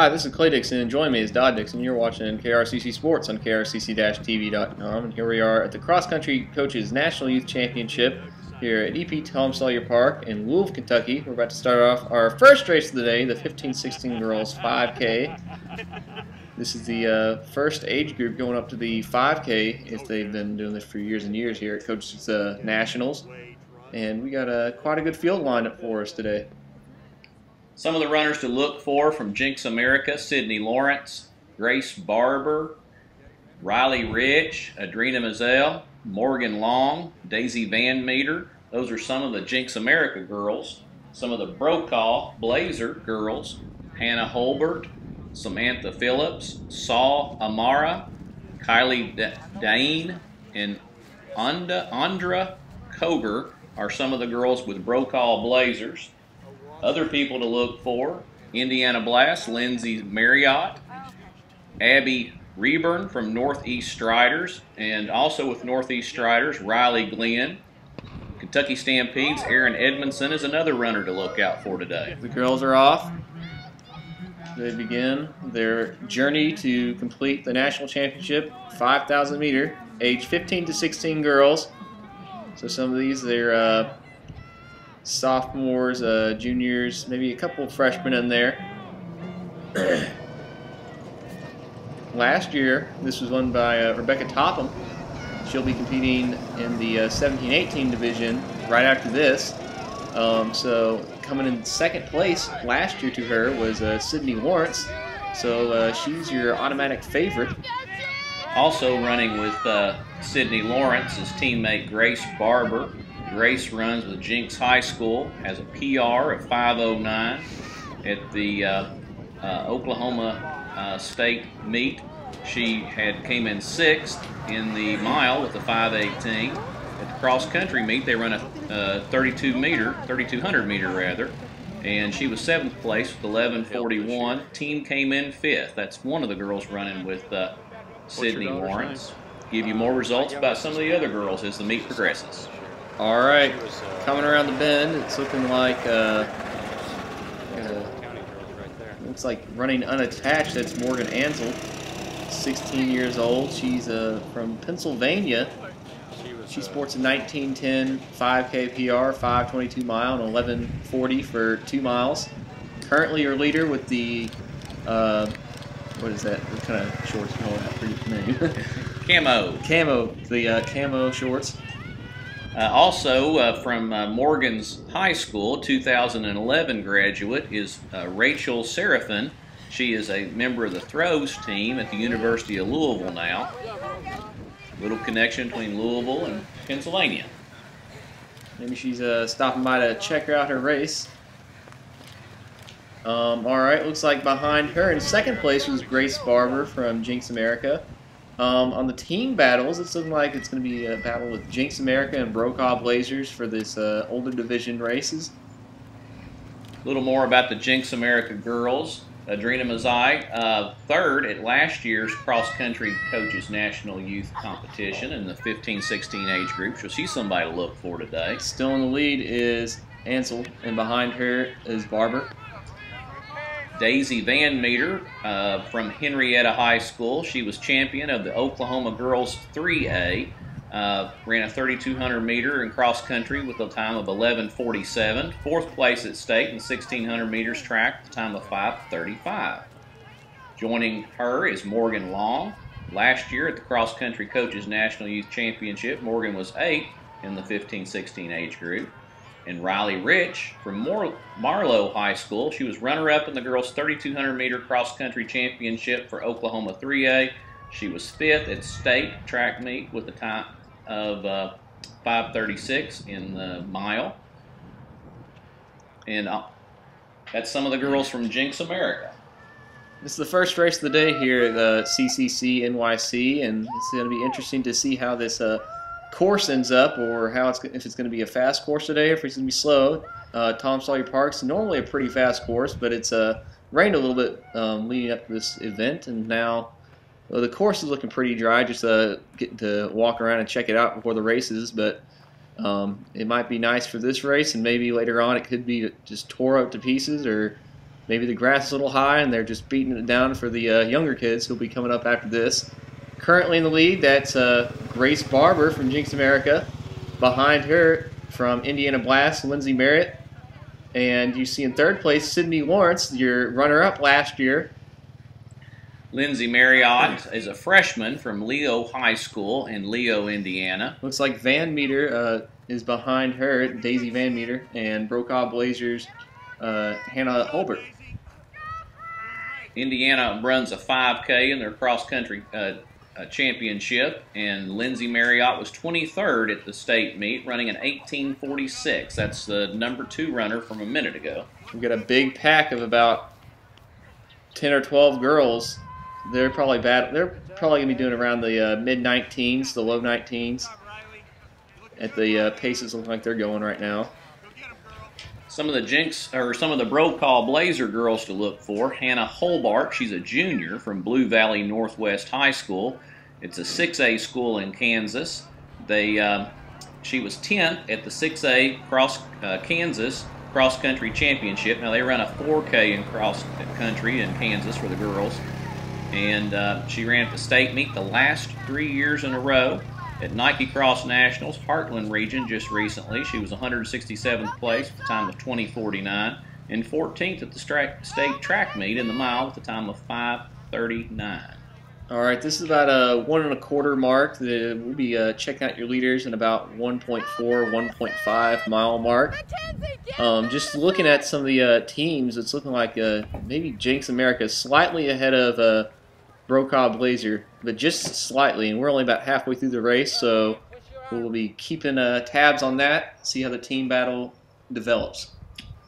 Hi, this is Clay Dixon, and join me is Dodd Dixon. You're watching KRCC Sports on krcc-tv.com, and here we are at the Cross Country Coaches National Youth Championship here at EP Tom Sawyer Park in Louisville, Kentucky. We're about to start off our first race of the day, the 15-16 girls 5K. This is the first age group going up to the 5K, if they've been doing this for years and years here at Coaches Nationals. And we got quite a good field lined up for us today. Some of the runners to look for from Jinx America: Sydney Lawrence, Grace Barber, Riley Rich, Adrena Mazel, Morgan Long, Daisy Van Meter. Those are some of the Jinx America girls. Some of the Brocaw Blazer girls: Hannah Holbert, Samantha Phillips, Saul Amara, Kylie Dane, and Andra Koger are some of the girls with Brocaw Blazers. Other people to look for: Indiana Blast, Lindsay Marriott, Abby Reburn from Northeast Striders, and also with Northeast Striders, Riley Glenn. Kentucky Stampedes, Aaron Edmondson is another runner to look out for today. The girls are off. They begin their journey to complete the national championship 5,000 meter, age 15 to 16 girls. So some of these, they're sophomores, juniors, maybe a couple of freshmen in there. Last year, this was won by Rebecca Topham. She'll be competing in the 17-18 division right after this. So coming in second place last year to her was Sydney Lawrence. So she's your automatic favorite. Also running with Sydney Lawrence is teammate Grace Barber. Grace runs with Jinx High School, has a PR of 5:09 at the Oklahoma State meet. She came in 6th in the mile with a 5:18. At the cross country meet, they run a 3,200 meter rather, and she was 7th place with 11:41. Team came in 5th. That's one of the girls running with Sydney Lawrence. Give you more results about some of the other girls as the meet progresses. All right, coming around the bend, it's looking like looks like running unattached. That's Morgan Ansel, 16 years old. She's from Pennsylvania. She sports a 19:10 5K PR, 5:22 mile, and 11:40 for 2 miles. Currently your leader with the what is that? What kind of shorts you holding? That pretty name? Camo. The camo shorts. Also from Morgan's High School, 2011 graduate is Rachel Seraphin. She is a member of the throws team at the University of Louisville now. Little connection between Louisville and Pennsylvania. Maybe she's stopping by to check out her race. All right, looks like behind her in second place was Grace Barber from Jinx America. On the team battles, it's looking like it's going to be a battle with Jinx America and Brocaw Blazers for this older division races. A little more about the Jinx America girls. Adrena Mazel, 3rd at last year's cross-country coaches national youth competition in the 15-16 age group. So she's somebody to look for today. Still in the lead is Ansel, and behind her is Barber. Daisy Van Meter from Henrietta High School. She was champion of the Oklahoma Girls 3A. Ran a 3,200 meter in cross country with a time of 11:47. 4th place at state in 1,600 meters track with a time of 5:35. Joining her is Morgan Long. Last year at the cross country coaches national youth championship, Morgan was 8th in the 15-16 age group. And Riley Rich from Marlowe High School. She was runner-up in the girls' 3,200 meter cross-country championship for Oklahoma 3A. She was 5th at state track meet with a time of 5:36 in the mile. And that's some of the girls from Jinx America. This is the first race of the day here at Cccnyc, and it's going to be interesting to see how this course ends up, or if it's going to be a fast course today, or if it's going to be slow. Tom Sawyer Park's normally a pretty fast course, but it's rained a little bit leading up to this event, and now the course is looking pretty dry. Just getting to walk around and check it out before the races, but it might be nice for this race, and maybe later on it could be just tore up to pieces, or maybe the grass is a little high and they're just beating it down for the younger kids who'll be coming up after this. Currently in the lead, that's Grace Barber from Jinx America. Behind her from Indiana Blast, Lindsay Merritt. And you see in third place, Sydney Lawrence, your runner-up last year. Lindsay Marriott is a freshman from Leo High School in Leo, Indiana. Looks like Van Meter is behind her, Daisy Van Meter, and Brocaw Blazers, Hannah Holbert. Indiana runs a 5K in their cross-country championship, and Lindsay Marriott was 23rd at the state meet, running an 18:46. That's the number 2 runner from a minute ago. We've got a big pack of about 10 or 12 girls. They're probably going to be doing around the mid-19s, the low 19s, at the paces look like they're going right now. Some of the Brocaw Blazer girls to look for. Hannah Holbart, she's a junior from Blue Valley Northwest High School. It's a 6A school in Kansas. She was 10th at the 6A Kansas Cross Country Championship. Now they run a 4K in cross country in Kansas for the girls. And she ran at the state meet the last 3 years in a row. At Nike Cross Nationals, Heartland region just recently, she was 167th place at the time of 20:49 and 14th at the state track meet in the mile at the time of 5:39. All right, this is about a 1 1/4 mark. We'll be checking out your leaders in about 1.4, 1.5 mile mark. Just looking at some of the teams, it's looking like maybe Jinx America is slightly ahead of Brocaw Blazer, but just slightly, and we're only about halfway through the race, so we'll be keeping tabs on that, see how the team battle develops.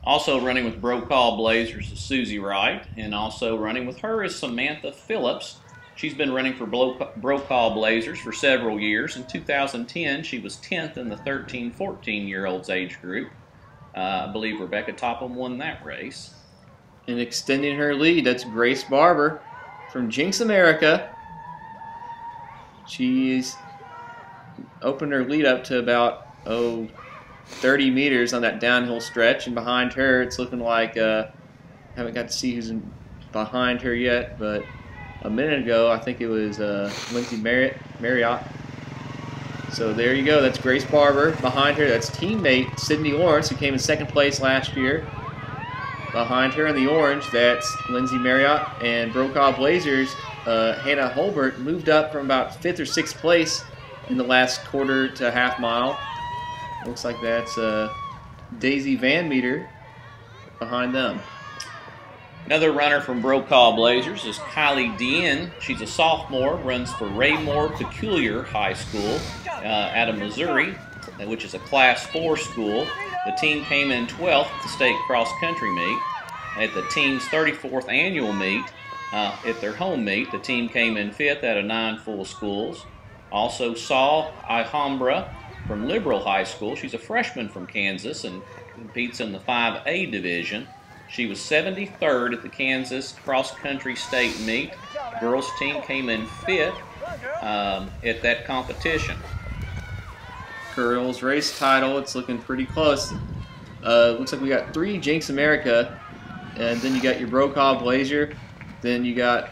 Also running with Brocaw Blazers is Susie Wright, and also running with her is Samantha Phillips. She's been running for Brocaw Blazers for several years. In 2010, she was 10th in the 13-14-year-olds age group. I believe Rebecca Topham won that race. And extending her lead, that's Grace Barber from Jinx America. She's opened her lead up to about 30 meters on that downhill stretch, and behind her it's looking like haven't got to see who's behind her yet, but a minute ago I think it was Lindsay Marriott. So there you go, that's Grace Barber. Behind her, that's teammate Sydney Lawrence, who came in 2nd place last year. Behind her in the orange, that's Lindsay Marriott, and Brocaw Blazers, Hannah Holbert moved up from about 5th or 6th place in the last quarter to half mile. Looks like that's Daisy Van Meter behind them. Another runner from Brocaw Blazers is Kylie Dean. She's a sophomore, runs for Raymore Peculiar High School out of Missouri, which is a Class 4 school. The team came in 12th at the state cross-country meet. At the team's 34th annual meet, at their home meet, the team came in 5th out of 9 full schools. Also saw Alhambra from Liberal High School. She's a freshman from Kansas and competes in the 5A division. She was 73rd at the Kansas cross-country state meet. The girls' team came in 5th at that competition. Girls race title, it's looking pretty close. Looks like we got 3 Jinx America, and then you got your Brocaw Blazer, then you got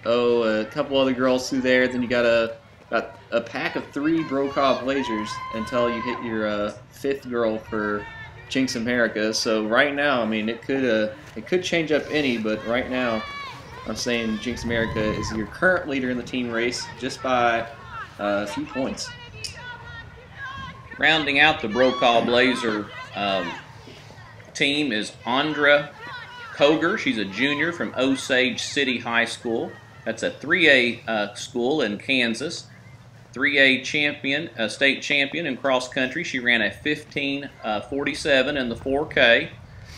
a couple other girls through there, then you got a pack of 3 Brocaw Blazers until you hit your 5th girl for Jinx America. So right now, I mean, it could change up any, but right now I'm saying Jinx America is your current leader in the team race just by a few points. Rounding out the Brocaw Blazer team is Andra Koger. She's a junior from Osage City High School. That's a 3A school in Kansas. 3A champion, state champion in cross country. She ran a 15:47 in the 4K.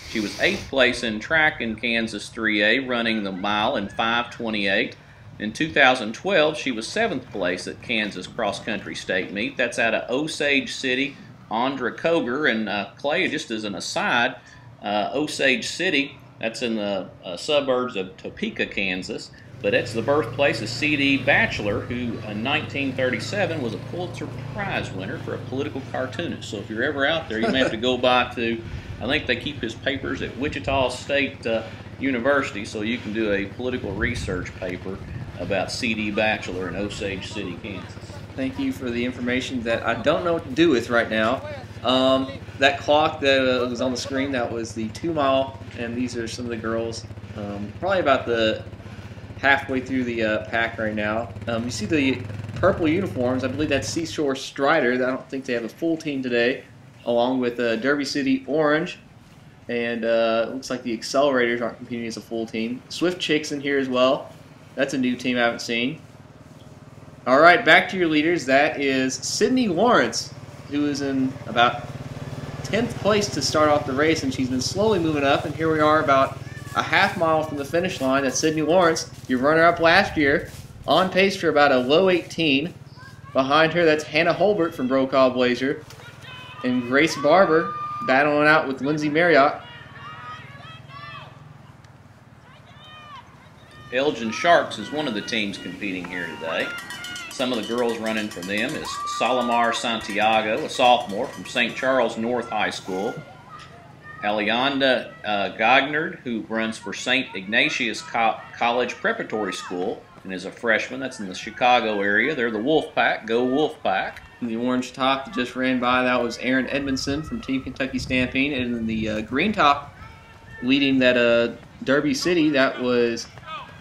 She was 8th place in track in Kansas 3A, running the mile in 5:28. In 2012, she was 7th place at Kansas cross country state meet. That's out of Osage City. Andra Koger, and Clay, just as an aside, Osage City, that's in the suburbs of Topeka, Kansas. But it's the birthplace of C.D. Batchelor, who in 1937 was a Pulitzer Prize winner for a political cartoonist. So if you're ever out there, you may have to go by to, I think they keep his papers at Wichita State University, so you can do a political research paper about C.D. Batchelor in Osage City, Kansas. Thank you for the information that I don't know what to do with right now. That clock that was on the screen, that was the 2 mile, and these are some of the girls, probably about the halfway through the pack right now. You see the purple uniforms. I believe that's Seashore Schneider. I don't think they have a full team today, along with Derby City Orange. And it looks like the Accelerators aren't competing as a full team. Swift Chicks in here as well. That's a new team I haven't seen. All right, back to your leaders. That is Sydney Lawrence, who is in about 10th place to start off the race, and she's been slowly moving up. And here we are about a half mile from the finish line. That's Sydney Lawrence, your runner-up last year, on pace for about a low 18. Behind her, that's Hannah Holbert from Brocaw Blazer, and Grace Barber battling out with Lindsay Marriott. Elgin Sharks is one of the teams competing here today. Some of the girls running for them is Salomar Santiago, a sophomore from St. Charles North High School. Alianda Gagnard, who runs for St. Ignatius College Preparatory School and is a freshman. That's in the Chicago area. They're the Wolfpack. Go Wolfpack. In the orange top that just ran by, that was Aaron Edmondson from Team Kentucky Stampede. And in the green top leading that Derby City, that was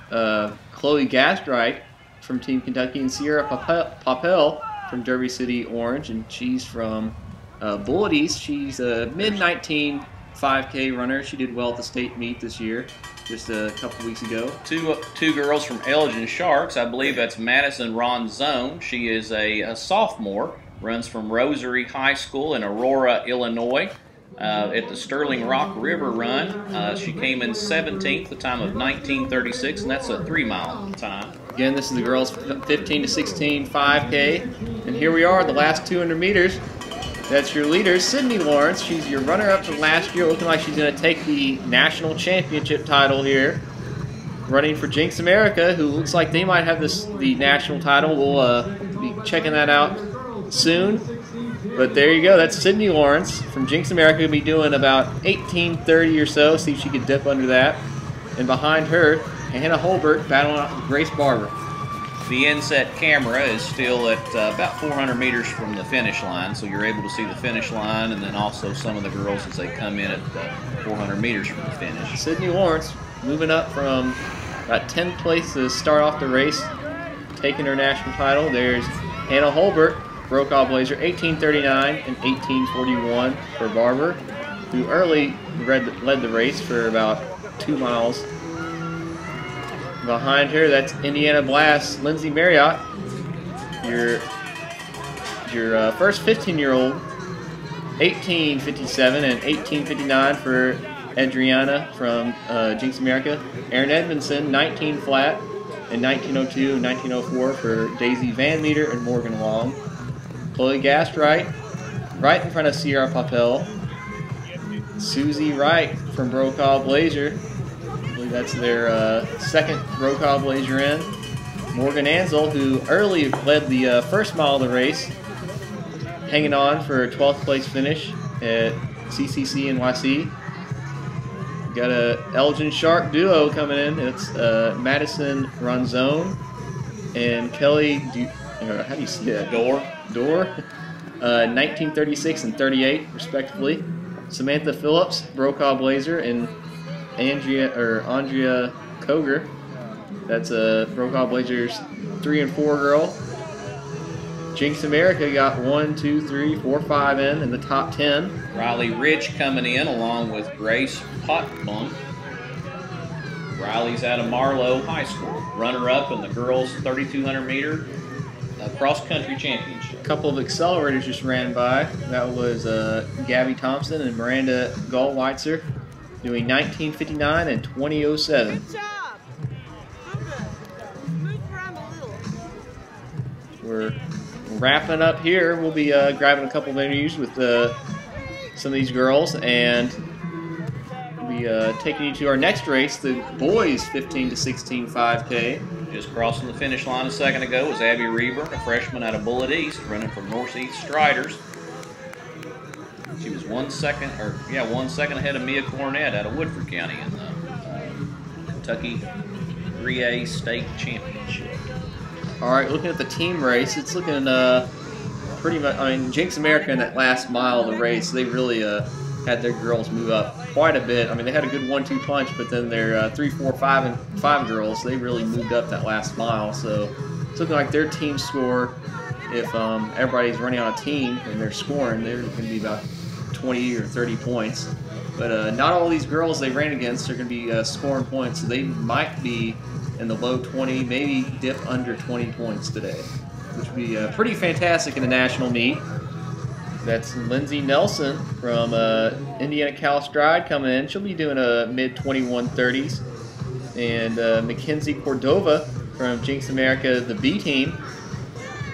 Chloe Gastrite from Team Kentucky, and Sierra Papel from Derby City Orange, and she's from Bullitt East. She's a mid-19 5K runner. She did well at the state meet this year, just a couple weeks ago. Two girls from Elgin Sharks. I believe that's Madison Ronzone. She is a sophomore, runs from Rosary High School in Aurora, Illinois. At the Sterling Rock River Run, she came in 17th, the time of 19:36, and that's a 3 mile time. Again, this is the girls 15 to 16 5K, and here we are, the last 200 meters. That's your leader, Sydney Lawrence. She's your runner-up from last year, looking like she's going to take the national championship title here. Running for Jinx America, who looks like they might have the national title. We'll be checking that out soon. But there you go. That's Sydney Lawrence from Jinx America. Going to be doing about 18:30 or so. See if she can dip under that. And behind her, Hannah Holbert battling out with Grace Barber. The inset camera is still at about 400 meters from the finish line, so you're able to see the finish line and then also some of the girls as they come in at 400 meters from the finish. Sydney Lawrence moving up from about 10th place to start off the race, taking her national title. There's Hannah Holbert, Brocaw Blazer, 18:39 and 18:41 for Barber, who early led the race for about 2 miles. Behind her, that's Indiana Blast, Lindsay Marriott, your first 15-year-old, 18:57 and 18:59 for Adriana from Jinx America. Aaron Edmondson, 19 flat, and 19:02 and 19:04 for Daisy Van Meter and Morgan Long. Chloe Gastrite, right in front of Sierra Papel. Susie Wright from Brocaw Blazer. I believe that's their second Brocaw Blazer in. Morgan Ansel, who early led the first mile of the race, hanging on for a 12th place finish at CCNYC. Got a Elgin Shark duo coming in. It's Madison Ronzone and Kelly, how do you see that? Door. 1936 and 38 respectively. Samantha Phillips, Brocaw Blazer, and Andrea Koger. That's a Brocaw Blazers 3 and 4 girl. Jinx America got 1, 2, 3, 4, 5 in the top 10. Riley Rich coming in along with Grace Potbum. Riley's out of Marlowe High School. Runner-up in the girls' 3,200 meter cross-country championship. A couple of accelerators just ran by. That was Gabby Thompson and Miranda Gallweitzer doing 19:59 and 20:07. Good job. Move around a little. We're wrapping up here. We'll be grabbing a couple of interviews with some of these girls, and we'll be taking you to our next race, the boys 15 to 16 5K. Just crossing the finish line a second ago was Abby Reber, a freshman out of Bullitt East, running from Northeast Striders. She was 1 second ahead of Mia Cornett out of Woodford County in the Kentucky 3A State Championship. All right, looking at the team race, it's looking pretty much. I mean, Jinx America in that last mile of the race, they really had their girls move up quite a bit. I mean, they had a good 1-2 punch, but then their 3, 4, 5, and 5 girls, they really moved up that last mile. So it's looking like their team score, if everybody's running on a team and they're scoring, they're going to be about 20 or 30 points. But not all these girls they ran against are going to be scoring points, so they might be in the low 20, maybe dip under 20 points today, which would be pretty fantastic in the national meet. That's Lindsey Nelson from Indiana Cal Stride coming in. She'll be doing a mid-2130s. And Mackenzie Cordova from Jinx America, the B team.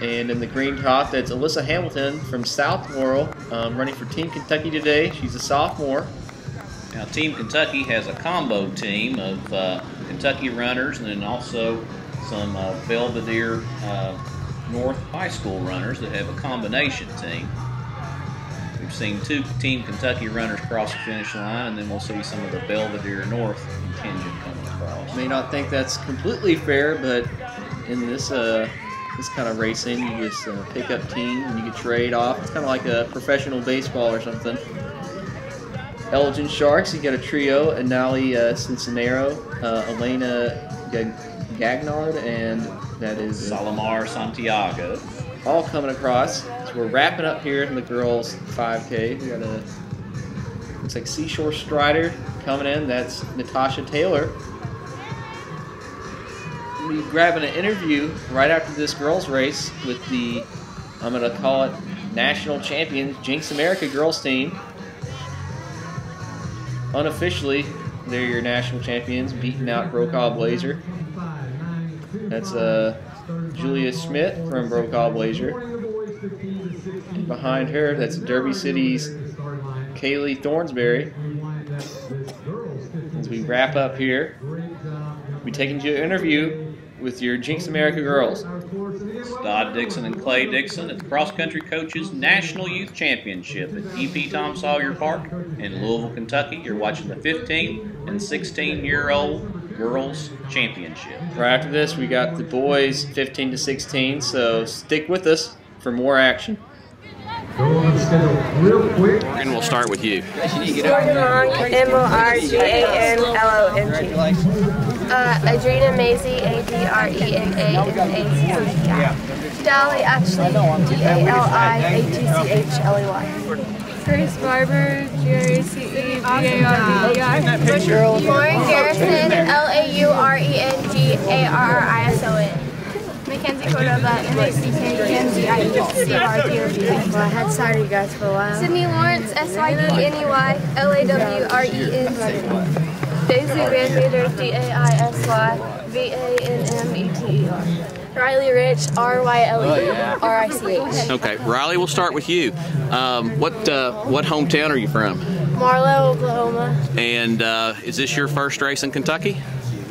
And in the green top, that's Alyssa Hamilton from South Laurel, running for Team Kentucky today. She's a sophomore. Now, Team Kentucky has a combo team of Kentucky runners and then also some Belvedere North High School runners that have a combination team. We've seen 2 Team Kentucky runners cross the finish line, and then we'll see some of the Belvedere North contingent coming across. May not think that's completely fair, but in this this kind of racing, you just pick up teams and you can trade off. It's kind of like a professional baseball or something. Elgin Sharks, you got a trio: Anali Cincinnero, Elena Gagnard, and that is Salomar Santiago. All coming across. So we're wrapping up here in the girls 5K. We got a, looks like Seashore Strider coming in. That's Natasha Taylor. We'll be grabbing an interview right after this girls race with the, I'm going to call it, national champions, Jinx America girls team. Unofficially, they're your national champions, beating out Brocaw Blazer. That's Julia Schmidt from Brocaw Blazer. And behind her, that's Derby City's Kaylee Thornsberry. As we wrap up here, we'll be taking you an interview with your Jinx America girls. It's Dodd Dixon and Clay Dixon at the Cross Country Coaches National Youth Championship at EP Tom Sawyer Park in Louisville, Kentucky. You're watching the 15 and 16-year-old Girls Championship. Right after this, we got the boys 15 to 16, so stick with us for more action. And we'll start with you. Morgan, M-O-R-G-A-N-L-O-N-G. Adrena Maisie, A-D-R-E-N-A-M-A-Z-I. Dolly Ashley, D-A-L-I-A-T-C-H-L-E-Y. Grace Barber, G-R-A-C-E-B-A-R-B-E-R. Lauren Garrison, L-A-U-R-E-N-G-A-R-R-I-S-O-N. Mackenzie Cordova, M-A-C-K-E-N-Z-I-E-T-C-R-D-O-V. Well, I had sighted you guys for a while. Sydney Lawrence, S-Y-D-N-E-Y, L-A-W-R-E-N-C. Daisy Van Meter, D-A-I-S-Y-V-A-N-M-E-T-E-R. Riley Rich, R-Y-L-E-R-I-C-H. Okay, Riley, we'll start with you. What hometown are you from? Marlow, Oklahoma. And is this your first race in Kentucky?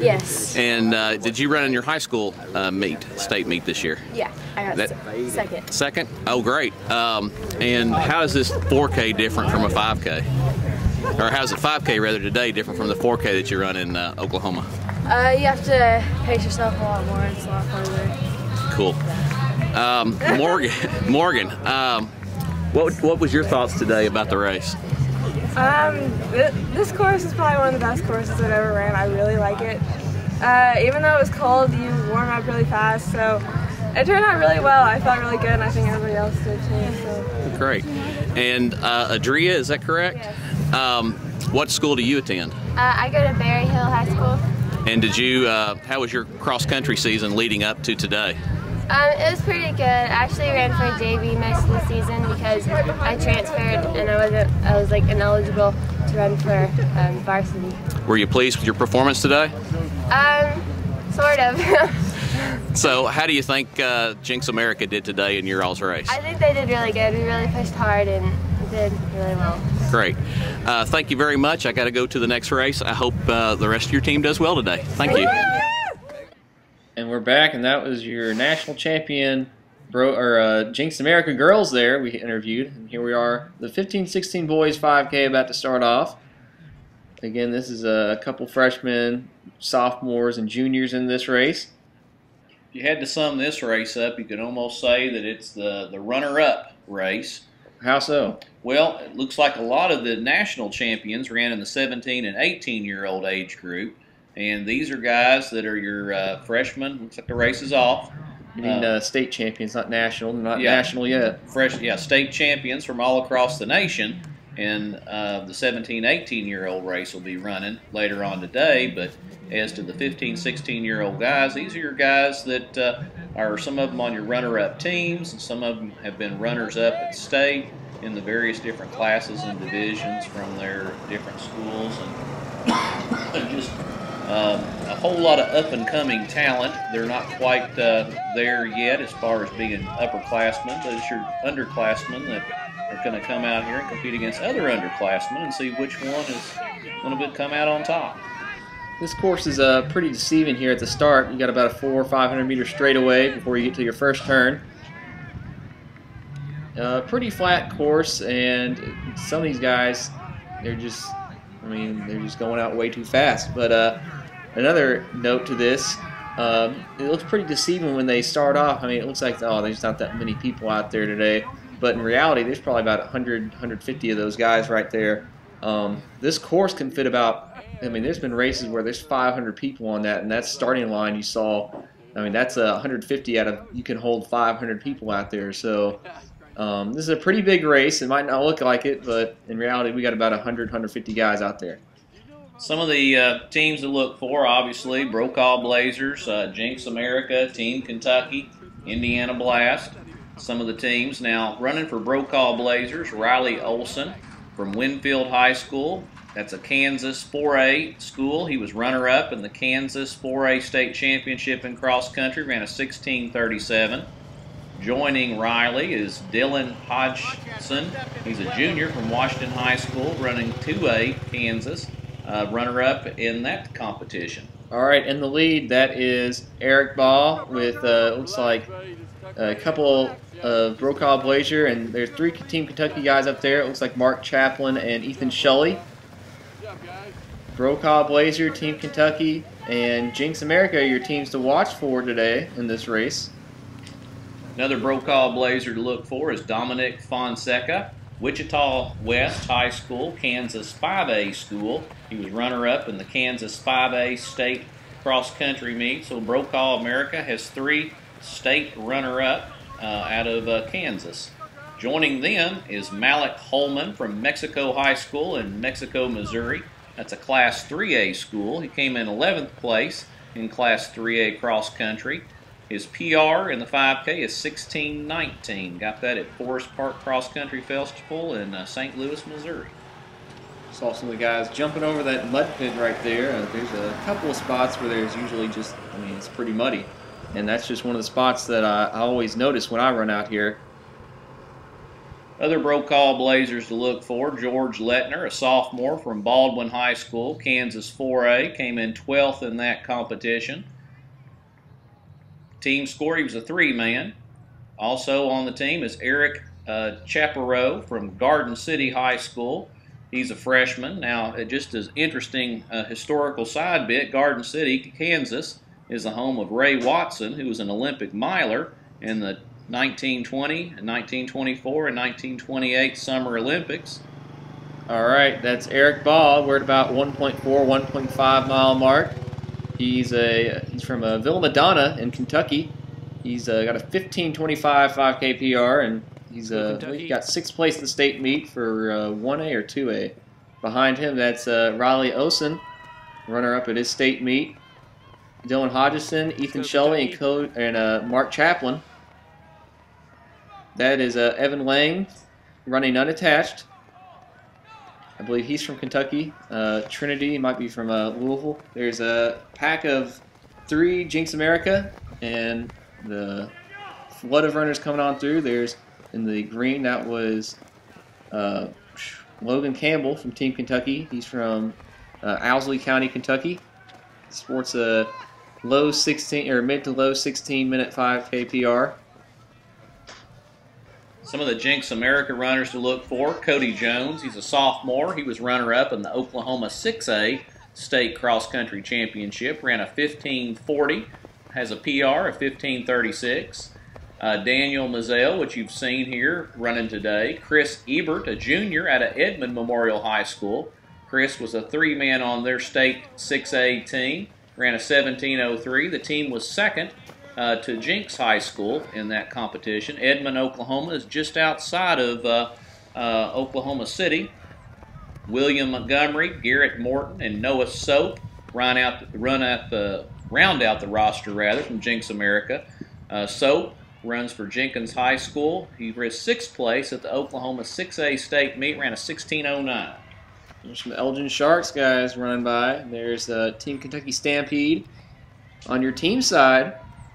Yes. And did you run in your high school state meet this year? Yeah, I got second. Second? Oh, great. And how is this 4K different from a 5K? Or how's the 5K rather today different from the 4K that you run in Oklahoma? You have to pace yourself a lot more. It's a lot harder. Cool. Morgan, what was your thoughts today about the race? This course is probably one of the best courses I've ever ran. I really like it. Even though it was cold, you warm up really fast, so it turned out really well. I felt really good, and I think everybody else did too. So. Great. And Adria, is that correct? Yes. What school do you attend? I go to Berry Hill High School. And did you? How was your cross-country season leading up to today? It was pretty good. I actually ran for JV most of the season because I transferred and I was like ineligible to run for varsity. Were you pleased with your performance today? Sort of. So how do you think Jinx America did today in your all's race? I think they did really good. We really pushed hard and did really well. Great. Thank you very much. I got to go to the next race. I hope the rest of your team does well today. Thank you. And we're back, and that was your national champion, Jinx America girls there we interviewed. And here we are, the 15-16 boys 5K about to start off. Again, this is a couple freshmen, sophomores, and juniors in this race. If you had to sum this race up, you could almost say that it's the runner-up race. How so? Well, it looks like a lot of the national champions ran in the 17 and 18-year-old age group, and these are guys that are your freshmen. Looks like the race is off. You mean state champions, not national. Not national yet. State champions from all across the nation. And the 17, 18-year-old race will be running later on today. But as to the 15, 16-year-old guys, these are your guys that are some of them on your runner-up teams, and some of them have been runners-up at state in the various different classes and divisions from their different schools. And just a whole lot of up-and-coming talent. They're not quite there yet as far as being upperclassmen, but it's your underclassmen that are going to come out here and compete against other underclassmen and see which one is going to come out on top. This course is pretty deceiving here at the start. You got about a 400 or 500 meter straightaway before you get to your first turn. Pretty flat course, and some of these guys, they're just going out way too fast. But another note to this, it looks pretty deceiving when they start off. I mean, it looks like, oh, there's not that many people out there today. But in reality, there's probably about 100, 150 of those guys right there. This course can fit about, I mean, there's been races where there's 500 people on that, and that starting line you saw, I mean, that's 150 out of, you can hold 500 people out there. So this is a pretty big race. It might not look like it, but in reality, we got about 100, 150 guys out there. Some of the teams to look for, obviously, Brocaw Blazers, Jinx America, Team Kentucky, Indiana Blast. Some of the teams. Now, running for Brocaw Blazers, Riley Olson from Winfield High School. That's a Kansas 4A school. He was runner-up in the Kansas 4A state championship in cross country, ran a 16:37. Joining Riley is Dylan Hodgson. He's a junior from Washington High School, running 2A Kansas, runner-up in that competition. All right, in the lead, that is Eric Baugh with, looks like, a couple of Brocaw Blazer, and there's 3 Team Kentucky guys up there. It looks like Mark Chaplin and Ethan Shelley. Brocaw Blazer, Team Kentucky, and Jinx America are your teams to watch for today in this race. Another Brocaw Blazer to look for is Dominic Fonseca, Wichita West High School, Kansas 5A school. He was runner-up in the Kansas 5A state cross-country meet. So Brocaw America has 3 state runner-up out of Kansas. Joining them is Malik Holman from Mexico High School in Mexico, Missouri. That's a Class 3A school. He came in 11th place in Class 3A cross country. His PR in the 5K is 16:19. Got that at Forest Park Cross Country Festival in St. Louis, Missouri. Saw some of the guys jumping over that mud pit right there. There's a couple of spots where there's usually just, I mean, it's pretty muddy. And that's just one of the spots that I always notice when I run out here. Other Brocaw Blazers to look for, George Lettner, a sophomore from Baldwin High School, Kansas 4A, came in 12th in that competition. Team score, he was a 3-man. Also on the team is Eric Chaparro from Garden City High School. He's a freshman. Now, just as interesting historical side bit, Garden City, Kansas, is the home of Ray Watson, who was an Olympic miler in the 1920, 1924, and 1928 Summer Olympics. All right, that's Eric Baugh. We're at about 1.4, 1.5 mile mark. He's from Villa Madonna in Kentucky. He's got a 15:25 5K PR, and he's got 6th place in the state meet for 1A or 2A. Behind him, that's Riley Olson, runner-up at his state meet. Dylan Hodgson, Ethan Shelley, and Mark Chaplin. That is Evan Lang, running unattached. I believe he's from Kentucky. Trinity might be from Louisville. There's a pack of 3 Jinx America, and the flood of runners coming on through. There's in the green, that was Logan Campbell from Team Kentucky. He's from Owsley County, Kentucky. Sports a low 16 or mid to low 16-minute 5K PR. Some of the Jinx America runners to look for: Cody Jones, he's a sophomore. He was runner-up in the Oklahoma 6A State Cross Country Championship, ran a 15:40, has a PR of 15:36. Daniel Mazel, which you've seen here running today. Chris Ebert, a junior out of Edmond Memorial High School. Chris was a 3-man on their state 6A team, ran a 17:03. The team was second to Jinx High School in that competition. Edmond, Oklahoma is just outside of Oklahoma City. William Montgomery, Garrett Morton, and Noah Soap round out the roster from Jinx America. Soap runs for Jenkins High School. He ran 6th place at the Oklahoma 6A State meet, ran a 16:09. There's some Elgin Sharks guys running by. There's Team Kentucky Stampede. On your team side,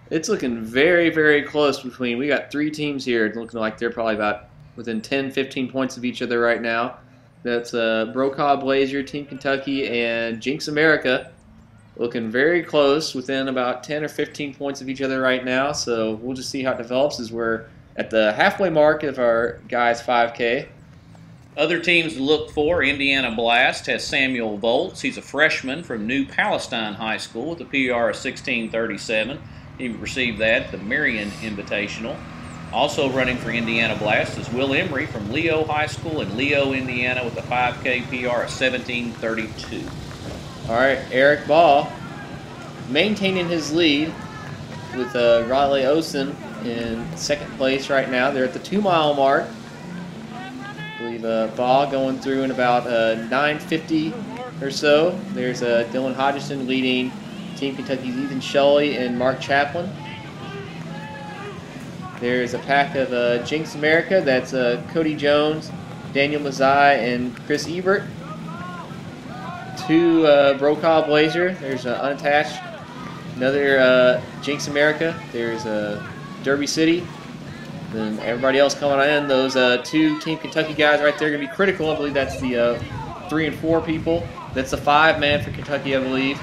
it's looking very, very close between. We got 3 teams here. It's looking like they're probably about within 10, 15 points of each other right now. That's Brocaw Blazer, Team Kentucky, and Jinx America. Looking very close, within about 10 or 15 points of each other right now. So we'll just see how it develops as we're at the halfway mark of our guys' 5K. Other teams to look for: Indiana Blast has Samuel Volts. He's a freshman from New Palestine High School with a PR of 16:37. He received that at the Marion Invitational. Also running for Indiana Blast is Will Emery from Leo High School in Leo, Indiana with a 5K PR of 17:32. All right, Eric Baugh maintaining his lead with Riley Osen in 2nd place right now. They're at the 2-mile mark. I believe Baugh going through in about 9:50 or so. There's Dylan Hodgson leading Team Kentucky's Ethan Shelley and Mark Chaplin. There's a pack of Jinx America. That's Cody Jones, Daniel Mazzai, and Chris Ebert. 2 Brocaw Blazer. There's unattached. Another Jinx America. There's Derby City. Then everybody else coming in. Those 2 Team Kentucky guys right there are going to be critical. I believe that's the 3 and 4 people. That's the 5-man for Kentucky, I believe.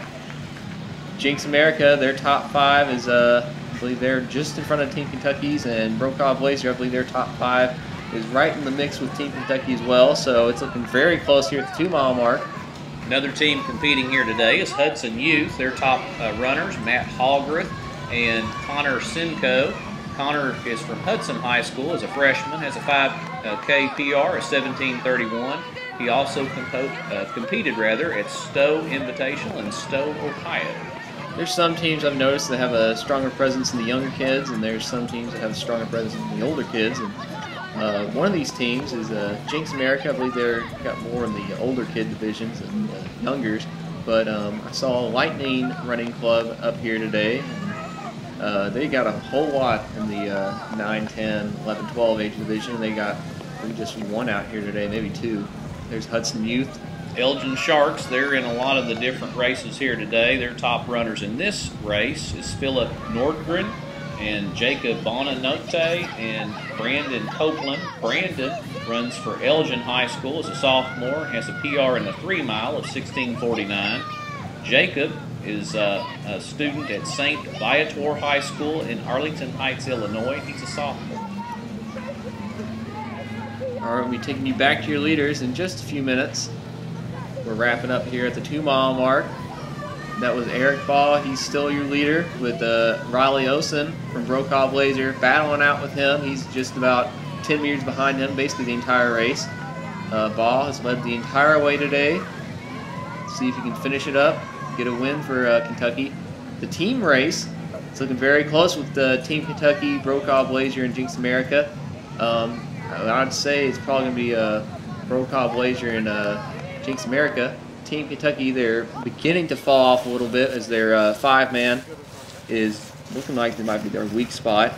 Jinx America, their top 5 is, I believe they're just in front of Team Kentucky's, and Brocaw Blazer, I believe their top 5 is right in the mix with Team Kentucky as well. So it's looking very close here at the 2-mile mark. Another team competing here today is Hudson Youth. Their top runners, Matt Hallgrith and Connor Simcoe. Connor is from Hudson High School as a freshman, has a 5K PR of 17:31. He also competed at Stowe Invitational in Stowe, Ohio. There's some teams I've noticed that have a stronger presence in the younger kids, and there's some teams that have a stronger presence in the older kids. And one of these teams is Jinx America. I believe they've got more in the older kid divisions than the youngers. But I saw Lightning Running Club up here today. They got a whole lot in the 9, 10, 11, 12 age division. They got just 1 out here today, maybe 2. There's Hudson Youth. Elgin Sharks, they're in a lot of the different races here today. Their top runners in this race is Philip Nordgren and Jacob Bonanote and Brandon Copeland. Brandon runs for Elgin High School as a sophomore, has a PR in the 3-mile of 16:49. Jacob is a student at St. Viator High School in Arlington Heights, Illinois. He's a sophomore. All right, we'll be taking you back to your leaders in just a few minutes. We're wrapping up here at the 2-mile mark. That was Eric Baugh. He's still your leader with Riley Osen from Brocaw Blazer battling out with him. He's just about 10 meters behind him basically the entire race. Baugh has led the entire way today. See if he can finish it up, get a win for Kentucky. The team race, it's looking very close with Team Kentucky, Brocaw Blazer, and Jinx America. I'd say it's probably going to be Brocaw Blazer and Jinx America. Team Kentucky, they're beginning to fall off a little bit as their 5-man is looking like they might be their weak spot.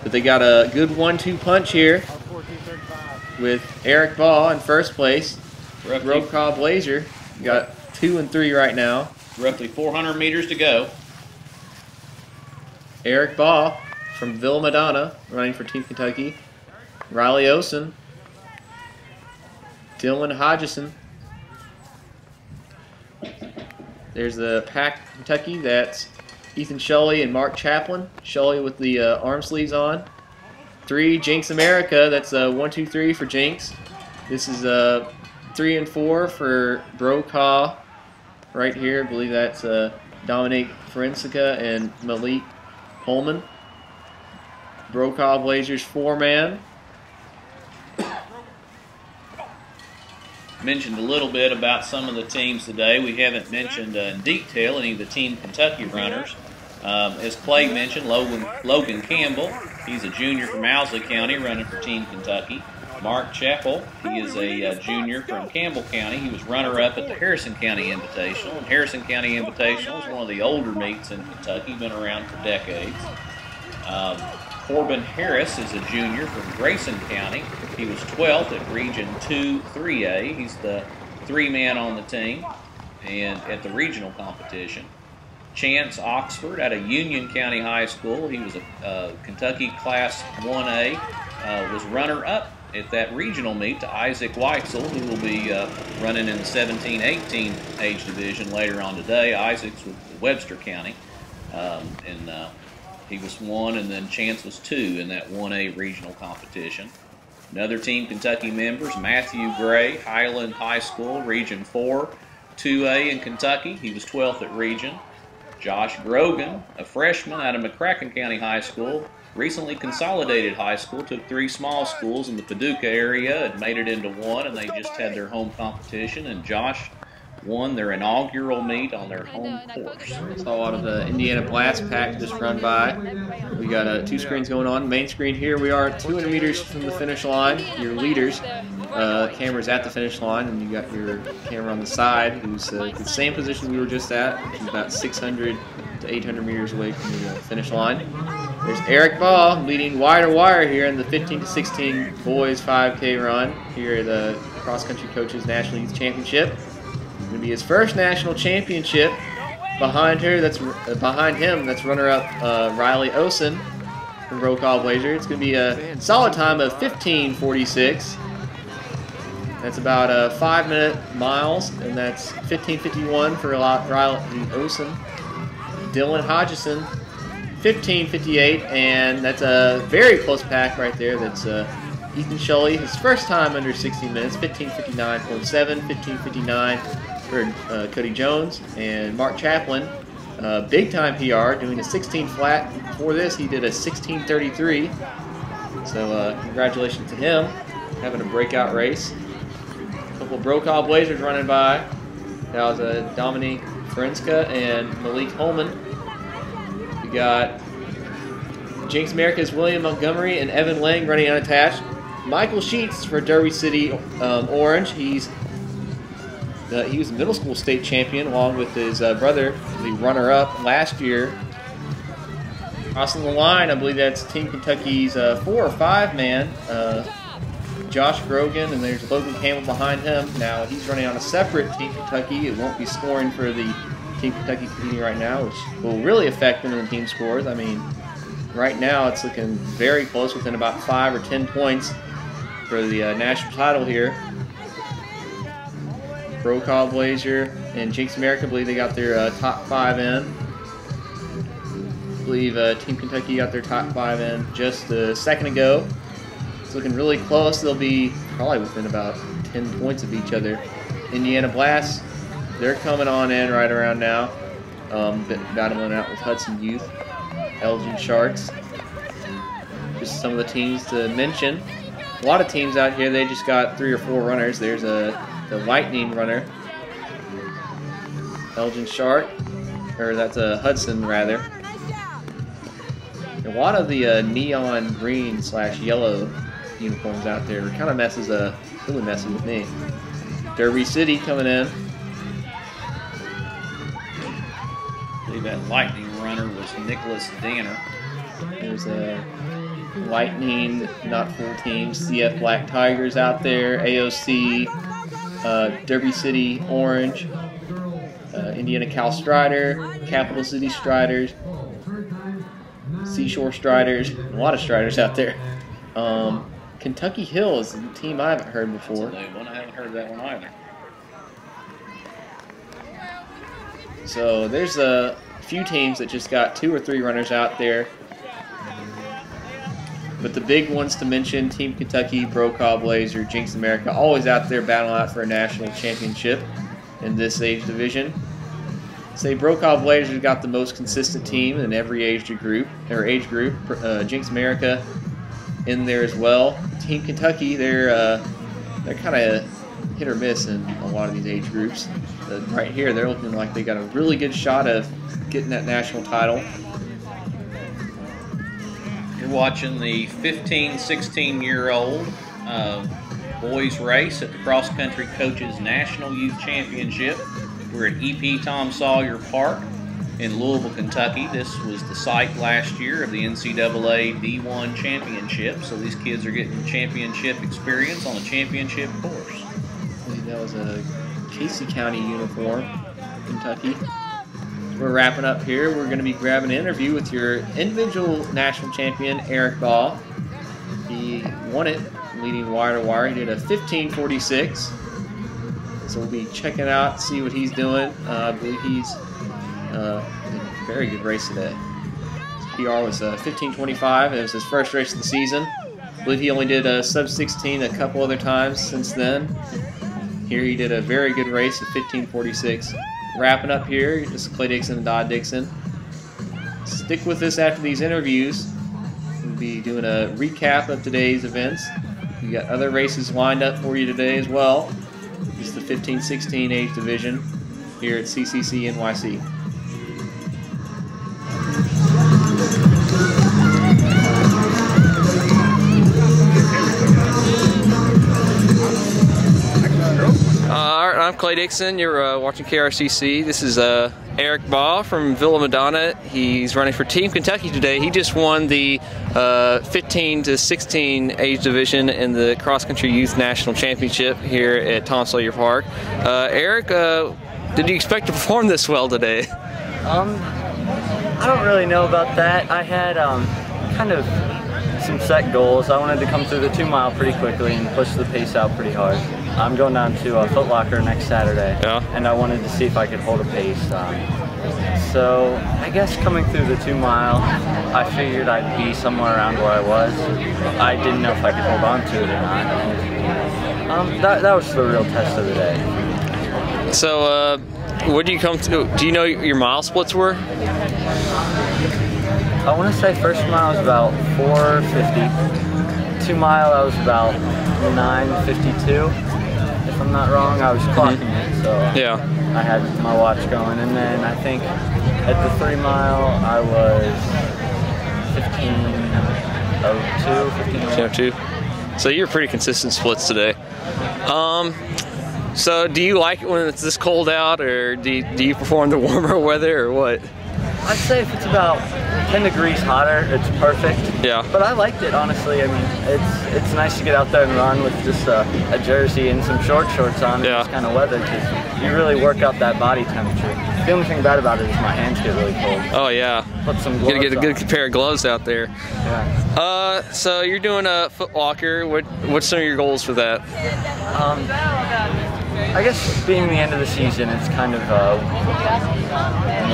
But they got a good 1-2 punch here with Eric Baugh in 1st place. Brocaw Blazer got 2 and 3 right now. Roughly 400 meters to go. Eric Baugh from Ville Madonna running for Team Kentucky. Riley Osen. Dylan Hodgson. There's the pack Kentucky. That's Ethan Shelley and Mark Chaplin. Shelley with the arm sleeves on. 3, Jinx America. That's 1, 2, 3 for Jinx. This is 3 and 4 for Brocaw right here. I believe that's Dominic Forensica and Malik Holman. Brocaw Blazers 4-man. Mentioned a little bit about some of the teams today. We haven't mentioned in detail any of the Team Kentucky runners. As Clay mentioned, Logan Campbell, he's a junior from Owsley County running for Team Kentucky. Mark Chappell, he is a junior from Campbell County. He was runner-up at the Harrison County Invitational. And Harrison County Invitational is one of the older meets in Kentucky, been around for decades. Corbin Harris is a junior from Grayson County. He was 12th at Region 2 3A. He's the 3-man on the team and at the regional competition. Chance Oxford out of Union County High School. He was a Kentucky Class 1A, was runner-up at that regional meet to Isaac Weitzel, who will be running in the 17-18 age division later on today. Isaac's with Webster County, he was 1, and then Chance was 2 in that 1A regional competition. Another Team Kentucky members, Matthew Gray, Highland High School, Region 4, 2A in Kentucky. He was 12th at Region. Josh Grogan, a freshman out of McCracken County High School, recently consolidated high school, took 3 small schools in the Paducah area and made it into 1, and they just had their home competition, and Josh won their inaugural meet on their home course. Saw a lot of the Indiana Blast Pack just run by. We got 2 screens going on. Main screen here, we are 200 meters from the finish line. Your leaders, camera's at the finish line, and you got your camera on the side, who's the same position we were just at, which is about 600 to 800 meters away from the finish line. There's Eric Baugh leading wire to wire here in the 15 to 16 boys 5K run here at the Cross Country Coaches National Youth Championship. It's going to be his first national championship. Behind him, that's runner-up Riley Osen from Brocaw Blazer. It's going to be a solid time of 15:46. That's about 5-minute miles, and that's 15:51 for Riley Osen. Dylan Hodgson, 15:58, and that's a very close pack right there. That's Ethan Shelley, his first time under 60 minutes, 15:59.7, 15:59 for Cody Jones, and Mark Chaplin, big time PR, doing a 16 flat. Before this, he did a 16:33. So congratulations to him, having a breakout race. A couple Brocaw Blazers running by. That was Dominique Forensica and Malik Holman. We got Jinx America's William Montgomery and Evan Lang running unattached. Michael Sheets for Derby City Orange. He was a middle school state champion along with his brother, the runner-up last year. Crossing the line, I believe that's Team Kentucky's 4 or 5-man. Josh Grogan, and there's Logan Campbell behind him. Now he's running on a separate Team Kentucky. It won't be scoring for the Team Kentucky community right now, which will really affect them in the team scores. I mean, right now it's looking very close, within about 5 or 10 points for the national title here. Brocaw Blazer and Jinx America, I believe they got their top 5 in. I believe Team Kentucky got their top 5 in just a second ago. It's looking really close. They'll be probably within about 10 points of each other. Indiana Blast, they're coming on in right around now. Battling out with Hudson Youth, Elgin Sharks. Just some of the teams to mention. A lot of teams out here, they just got 3 or 4 runners. There's the Lightning runner, Elgin Shark, or that's a Hudson rather. A lot of the neon green / yellow uniforms out there kind of really messes with me. Derby City coming in. I believe that Lightning runner was Nicholas Danner. There's a Lightning, not full teams. CF Black Tigers out there. AOC, Derby City Orange, Indiana Cal Strider, Capital City Striders, Seashore Striders, a lot of Striders out there. Kentucky Hill is a team I haven't heard before. That's a new one. I haven't heard that one either. So there's a few teams that just got 2 or 3 runners out there. But the big ones to mention, Team Kentucky, Brocaw Blazer, Jinx America, always out there battling out for a national championship in this age division. Say Brocaw Blazers got the most consistent team in every age group. Jinx America in there as well. Team Kentucky, they're kind of hit or miss in a lot of these age groups. But right here, they're looking like they got a really good shot of getting that national title. You're watching the 15-16-year-old boys race at the Cross Country Coaches National Youth Championship. We're at EP Tom Sawyer Park in Louisville, Kentucky. This was the site last year of the NCAA D1 Championship, so these kids are getting championship experience on a championship course. I believe that was a Casey County uniform, Kentucky. We're wrapping up here. We're going to be grabbing an interview with your individual national champion, Eric Baugh. He won it leading wire to wire. He did a 15:46. So we'll be checking it out, see what he's doing. I believe he's in a very good race today. His PR was 15:25. It was his first race of the season. I believe he only did a sub-16 a couple other times since then. Here he did a very good race at 15:46. Wrapping up here, this is Clay Dixon and Dodd Dixon. Stick with us after these interviews. We'll be doing a recap of today's events. We got other races lined up for you today as well. This is the 15-16 age division here at CCC NYC. Alright, I'm Clay Dixon. You're watching KRCC. This is Eric Baugh from Villa Madonna. He's running for Team Kentucky today. He just won the 15-16 age division in the Cross Country Youth National Championship here at Tom Sawyer Park. Eric, did you expect to perform this well today? I don't really know about that. I had kind of some set goals. I wanted to come through the 2 mile pretty quickly and push the pace out pretty hard. I'm going down to Foot Locker next Saturday, and I wanted to see if I could hold a pace. So I guess coming through the 2 mile, I figured I'd be somewhere around where I was. I didn't know if I could hold on to it or not. That was the real test of the day. So what do you come to? Do you know your mile splits were? I want to say first mile was about 4:50. 2 mile I was about 9:52. If I'm not wrong, I was clocking it, so yeah. I had my watch going. And then I think at the 3 mile I was 15:02. 15:02. So you're pretty consistent splits today. So do you like it when it's this cold out, or do you perform the warmer weather, or what? I'd say if it's about 10 degrees hotter, it's perfect. Yeah. But I liked it, honestly. I mean, it's nice to get out there and run with just a jersey and some shorts on in this kind of weather, because you really work up that body temperature. The only thing bad about it is my hands get really cold. Oh yeah. Put some gloves You gotta get a good pair of gloves out there. Yeah. So you're doing a Foot Locker. What's some of your goals for that? I guess being the end of the season, it's kind of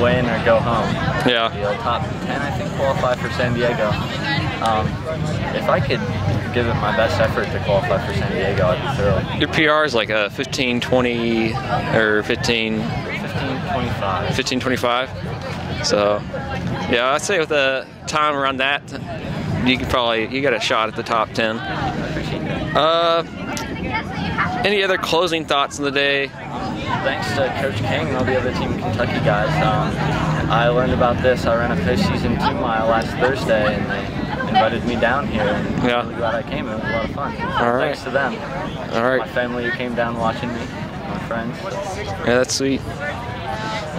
win or go home. Yeah. Top 10, I think, qualify for San Diego. If I could give it my best effort to qualify for San Diego, I'd be thrilled. Your PR is like a 15:20 or 15:25. 15:25. So, yeah, I'd say with a time around that, you got a shot at the top 10. I appreciate that. Any other closing thoughts on the day? Thanks to Coach King and all the other Team Kentucky guys. I learned about this. I ran a postseason 2 mile last Thursday, and they invited me down here. And I'm really glad I came. It was a lot of fun. All right. Thanks to them. All right. My family who came down watching me, my friends. Yeah, that's sweet.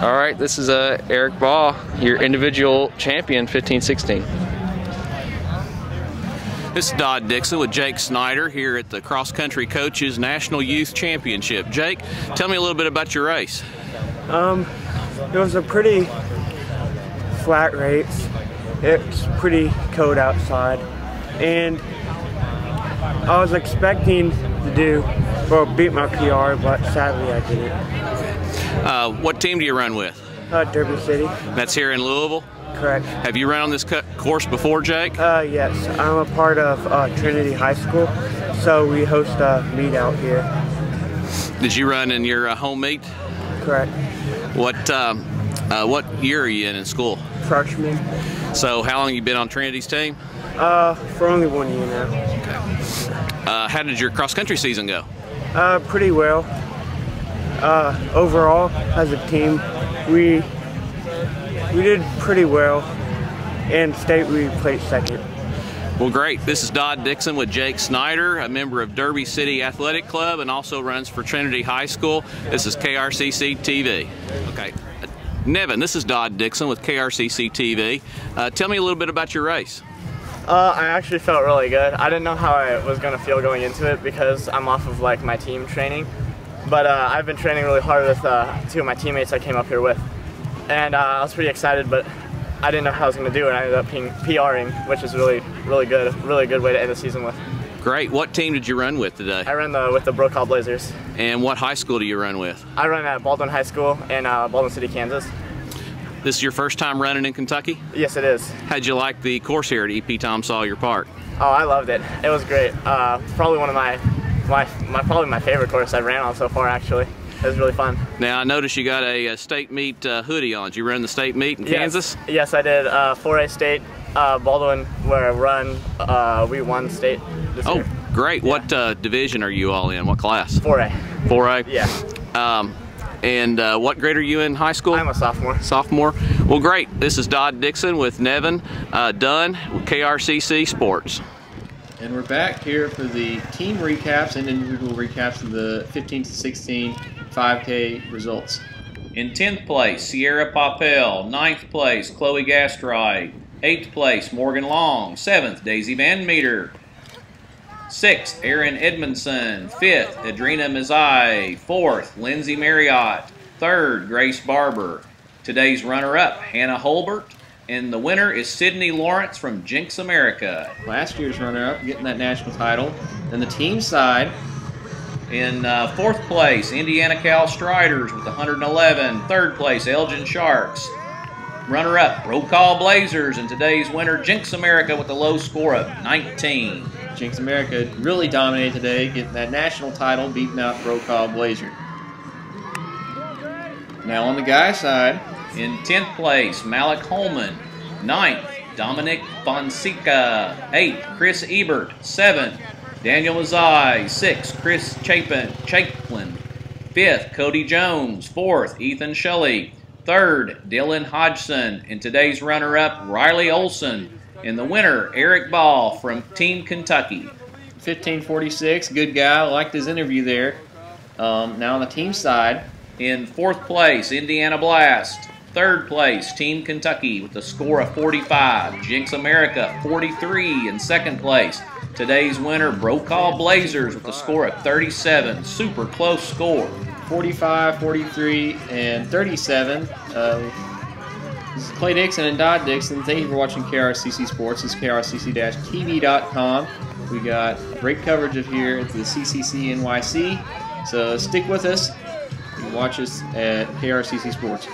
All right, this is Eric Baugh, your individual champion, 15-16. This is Dodd Dixon with Jake Schneider here at the Cross Country Coaches National Youth Championship. Jake, tell me a little bit about your race. It was a pretty flat race. It's pretty cold outside, and I was expecting to beat my PR, but sadly I didn't. What team do you run with? Derby City. That's here in Louisville? Correct. Have you run on this course before, Jake? Yes, I'm a part of Trinity High School, so we host a meet out here. Did you run in your home meet? Correct. What year are you in school? Freshman. So how long have you been on Trinity's team? For only 1 year now. Okay. How did your cross-country season go? Pretty well. Overall, as a team, we did pretty well, and state we placed second. Well, great. This is Dodd Dixon with Jake Schneider, a member of Derby City Athletic Club and also runs for Trinity High School. This is KRCC TV. Okay. Nevin, this is Dodd Dixon with KRCC TV. Tell me a little bit about your race. I actually felt really good. I didn't know how I was going to feel going into it because I'm off of like my team training. But I've been training really hard with 2 of my teammates I came up here with. And I was pretty excited, but I didn't know how I was going to do it. I ended up PRing, which is really good. Really good way to end the season with. Great. What team did you run with today? I ran with the Brocaw Blazers. And what high school do you run with? I run at Baldwin High School in Baldwin City, Kansas. This is your first time running in Kentucky? Yes, it is. How'd you like the course here at EP Tom Sawyer Park? Oh, I loved it. It was great. Probably one of probably my favorite course I've ran on so far, actually. It was really fun. Now, I noticed you got a state meet hoodie on. Did you run the state meet in Kansas? Yes, I did. 4A state, Baldwin, where I run. We won state this year. Oh, great. Yeah. What division are you all in? What class? 4A. 4A? Yeah. And what grade are you in high school? I'm a sophomore. Sophomore? Well, great. This is Dodd Dixon with Nevin Dunn with KRCC Sports. And we're back here for the team recaps and individual recaps of the 15 to 16 5K results. In 10th place, Sierra Papel. 9th place, Chloe Gastride. 8th place, Morgan Long. 7th, Daisy Van Meter. 6th, Erin Edmondson. 5th, Adrena Mizai. 4th, Lindsay Marriott. 3rd, Grace Barber. Today's runner-up, Hannah Holbert. And the winner is Sydney Lawrence from Jinx America. Last year's runner-up, getting that national title. Then the team side. In 4th place, Indiana Cal Striders with 111. 3rd place, Elgin Sharks. Runner-up, Brocaw Blazers. And today's winner, Jinx America with a low score of 19. Jinx America really dominated today, getting that national title, beating out Brocaw Blazer. Now on the guys' side. In 10th place, Malik Holman. 9th, Dominic Fonseca. 8th, Chris Ebert. 7th, Daniel Mazai. 6th, Chris Chaplin. 5th, Cody Jones. 4th, Ethan Shelley. 3rd, Dylan Hodgson. And today's runner-up, Riley Olson. And the winner, Eric Baugh from Team Kentucky. 1546, good guy. I liked his interview there. Now on the team side. In 4th place, Indiana Blast. 3rd place, Team Kentucky with a score of 45. Jinx America, 43 in 2nd place. Today's winner, Brocaw Blazers with a score of 37. Super close score. 45, 43, and 37. This is Clay Dixon and Dodd Dixon. Thank you for watching KRCC Sports. This is KRCC-TV.com. We got great coverage of here at the CCC NYC. So stick with us and watch us at KRCC Sports.